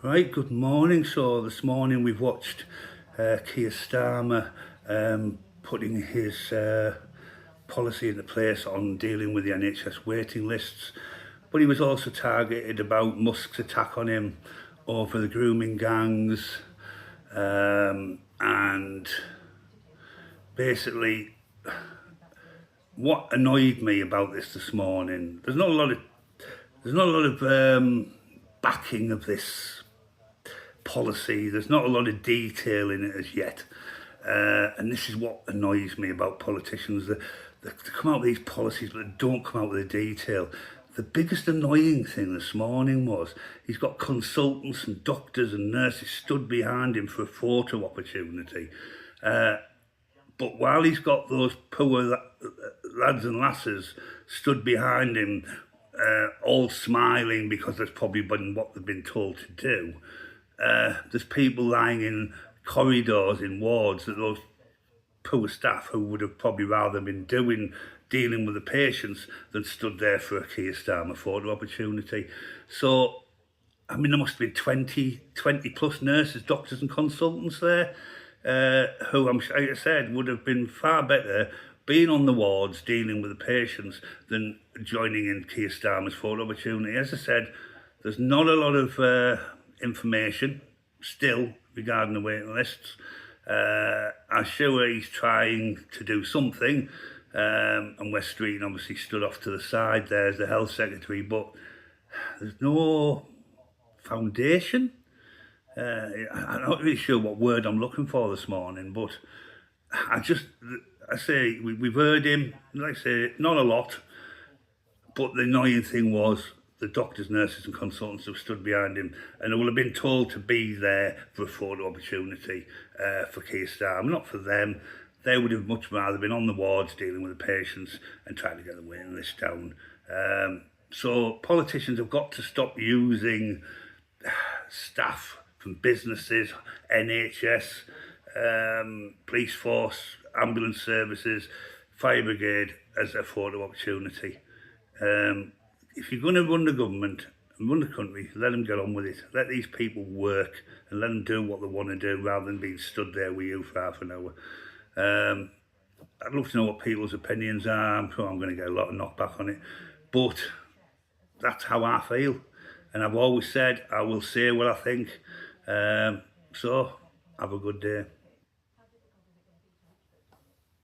Right, good morning. So this morning we've watched Keir Starmer putting his policy into place on dealing with the NHS waiting lists, but he was also targeted about Musk's attack on him over the grooming gangs, and basically what annoyed me about this morning, there's not a lot of backing of this policy. There's not a lot of detail in it as yet, and this is what annoys me about politicians. They come out with these policies, but they don't come out with the detail. The biggest annoying thing this morning was he's got consultants and doctors and nurses stood behind him for a photo opportunity. But while he's got those poor lads and lasses stood behind him, all smiling because that's probably been what they've been told to do, there's people lying in corridors in wards that those poor staff who would have probably rather been dealing with the patients than stood there for a Keir Starmer photo opportunity. So, I mean, there must have been 20 plus nurses, doctors and consultants there, who, like I said, would have been far better being on the wards dealing with the patients than joining in Keir Starmer's photo opportunity. As I said, there's not a lot of information still regarding the waiting lists. I'm sure he's trying to do something, and West Street obviously stood off to the side there as the health secretary, but there's no foundation. I'm not really sure what word I'm looking for this morning, but I say we've heard him, like I say, not a lot, but the annoying thing was the doctors, nurses and consultants have stood behind him and will have been told to be there for a photo opportunity for Keir Starmer, not for them. They would have much rather been on the wards dealing with the patients and trying to get the waiting list down. So politicians have got to stop using staff from businesses, NHS, police force, ambulance services, fire brigade as a photo opportunity. If you're going to run the government and run the country, let them get on with it. Let these people work and let them do what they want to do rather than being stood there with you for half an hour. I'd love to know what people's opinions are. I'm sure I'm going to get a lot of knockback on it, but that's how I feel. And I've always said I will say what I think. So have a good day.